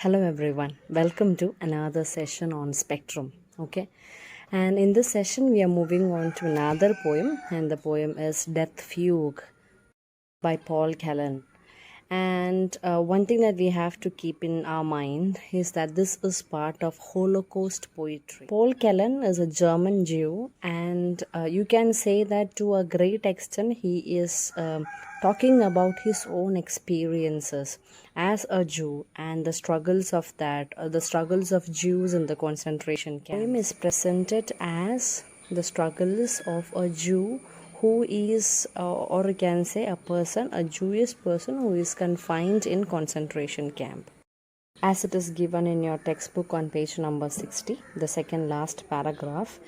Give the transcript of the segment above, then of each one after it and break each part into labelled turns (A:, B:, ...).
A: Hello everyone, welcome to another session on Spectrum. Okay, and in this session, we are moving on to another poem, and the poem is Death Fugue by Paul Celan. And one thing that we have to keep in our mind is that this is part of Holocaust poetry. Paul Celan is a German Jew, and you can say that to a great extent he is talking about his own experiences as a Jew and the struggles of that, the struggles of Jews in the concentration camp. The poem is presented as the struggles of a Jew who is, or you can say a person, a Jewish person who is confined in concentration camp. As it is given in your textbook on page number 60, the second last paragraph,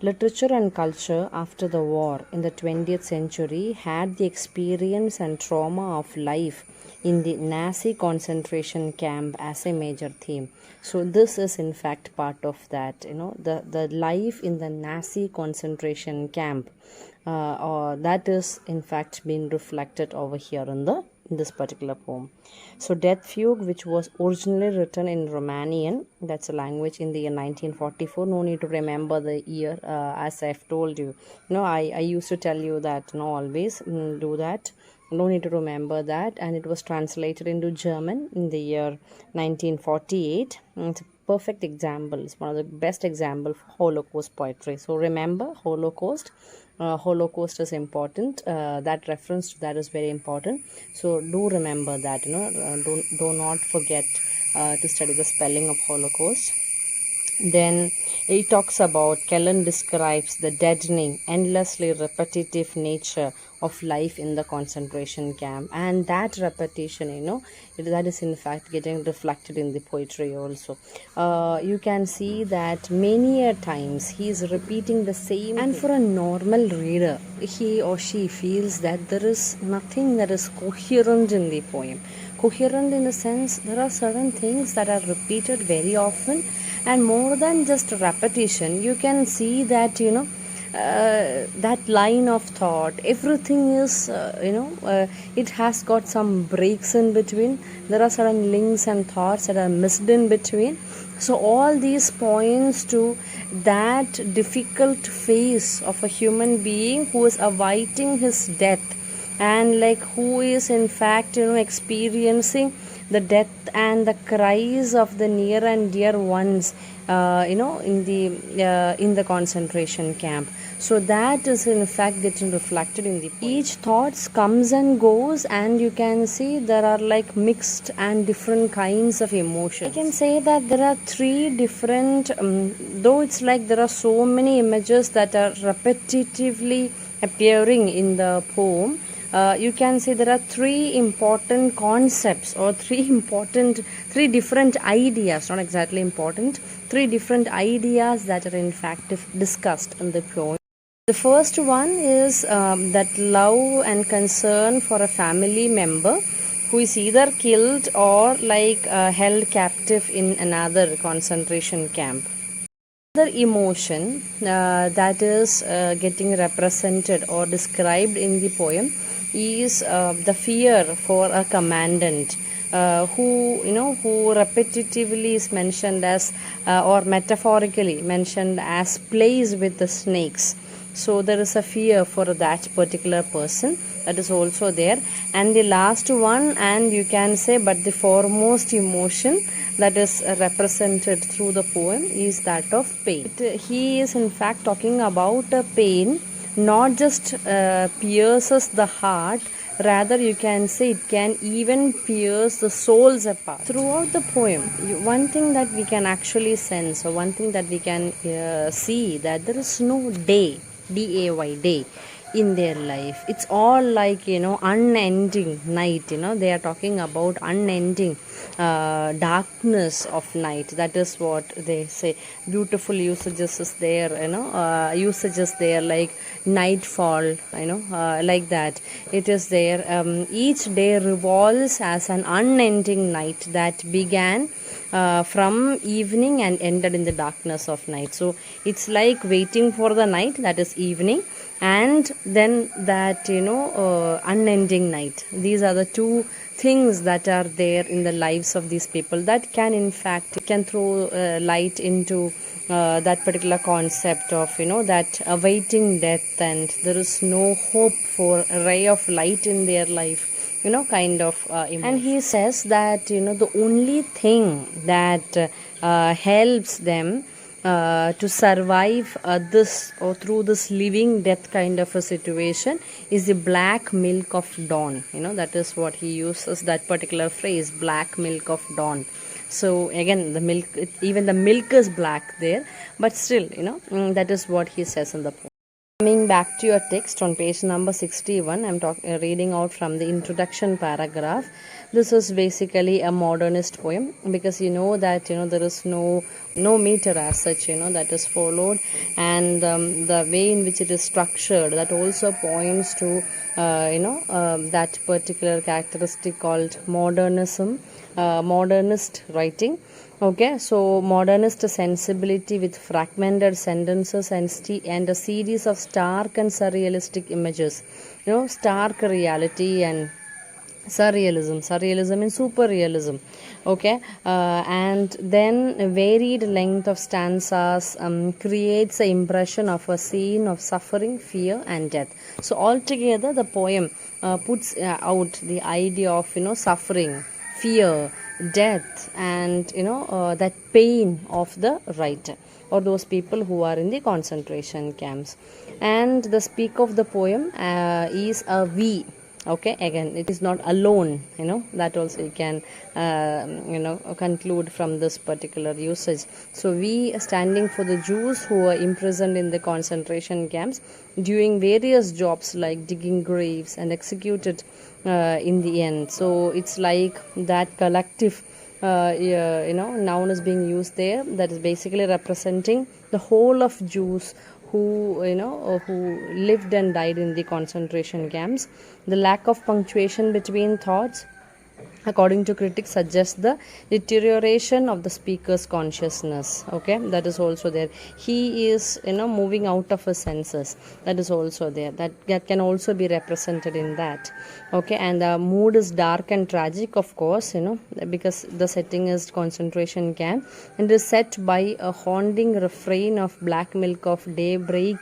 A: literature and culture after the war in the 20th century had the experience and trauma of life in the Nazi concentration camp as a major theme. So this is in fact part of that, the life in the Nazi concentration camp, or that is in fact being reflected over here in this particular poem. So Death Fugue, which was originally written in Romanian, that's a language, in the year 1944. No need to remember the year, as I've told you. I used to tell you that, always do that. No need to remember that. And it was translated into German in the year 1948. It's a perfect example. It's one of the best examples for Holocaust poetry. So remember, Holocaust is important. That reference to that is very important. So do remember that. Do not forget to study the spelling of Holocaust. Then he talks about, Celan describes the deadening, endlessly repetitive nature of life in the concentration camp, and that repetition, that is in fact getting reflected in the poetry also. You can see that many a times he is repeating the same, and for a normal reader, he or she feels that there is nothing that is coherent in the poem. Coherent in the sense there are certain things that are repeated very often, and more than just repetition, you can see that that line of thought, everything is it has got some breaks in between. There are certain links and thoughts that are missed in between. So all these points to that difficult phase of a human being who is awaiting his death, and like who is in fact experiencing the death and the cries of the near and dear ones in the concentration camp. So that is in fact getting reflected in the poem. Each thoughts comes and goes, and you can see there are like mixed and different kinds of emotions. I can say that there are three different, though it's like there are so many images that are repetitively appearing in the poem. You can see there are three important concepts, or three different ideas, not exactly important, three different ideas that are in fact discussed in the poem. The first one is that love and concern for a family member who is either killed or held captive in another concentration camp. Another emotion that is getting represented or described in the poem is the fear for a commandant who repetitively is mentioned as or metaphorically mentioned as plays with the snakes. So there is a fear for that particular person that is also there. And the last one, and you can say but the foremost emotion that is represented through the poem is that of pain. He is in fact talking about a pain not just pierces the heart, rather you can say it can even pierce the souls apart. Throughout the poem, one thing that we can actually sense, or one thing that we can see, that there is no day, day, day in their life. It's all like unending night. They are talking about unending darkness of night. That is what they say. Beautiful usages is there, usages there, like nightfall, like that. It is there. Each day revolves as an unending night that began from evening and ended in the darkness of night. So it's like waiting for the night, that is evening, and then that unending night. These are the two things that are there in the lives of these people that can in fact can throw light into that particular concept of that awaiting death, and there is no hope for a ray of light in their life, kind of emotion. And he says that the only thing that helps them to survive this or through this living death kind of a situation is the black milk of dawn. That is what he uses, that particular phrase, black milk of dawn. So again, the milk, even the milk is black there, but still, that is what he says in the poem. Coming back to your text on page number 61, I'm reading out from the introduction paragraph. This is basically a modernist poem, because that there is no meter as such that is followed, and the way in which it is structured, that also points to that particular characteristic called modernism, modernist writing. Okay, so modernist sensibility with fragmented sentences and a series of stark and surrealistic images. Stark reality and surrealism and superrealism. Okay, and then varied length of stanzas creates the impression of a scene of suffering, fear, and death. So altogether, the poem puts out the idea of suffering, fear, death, and that pain of the writer or those people who are in the concentration camps. And the speak of the poem is a we. Okay, again, it is not alone, that also you can conclude from this particular usage. So we standing for the Jews who were imprisoned in the concentration camps, doing various jobs like digging graves and executed in the end. So it's like that collective noun is being used there, that is basically representing the whole of Jews who lived and died in the concentration camps. The lack of punctuation between thoughts, according to critics, suggests the deterioration of the speaker's consciousness. Okay, that is also there. He is moving out of his senses. That is also there. That can also be represented in that. Okay, and the mood is dark and tragic, of course, because the setting is concentration camp, and is set by a haunting refrain of black milk of daybreak.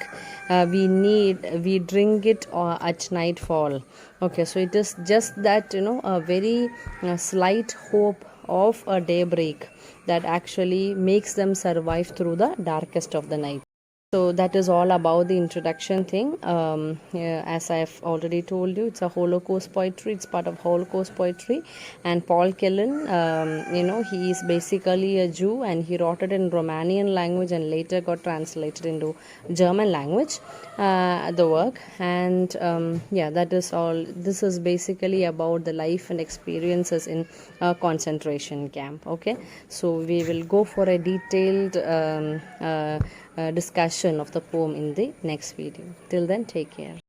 A: We drink it at nightfall. Okay, so it is just that a very slight hope of a daybreak that actually makes them survive through the darkest of the night. So that is all about the introduction thing. As I have already told you, it's a Holocaust poetry. It's part of Holocaust poetry. And Paul Celan, he is basically a Jew, and he wrote it in Romanian language and later got translated into German language, the work. And that is all. This is basically about the life and experiences in a concentration camp. Okay, so we will go for a detailed discussion of the poem in the next video. Till then, take care.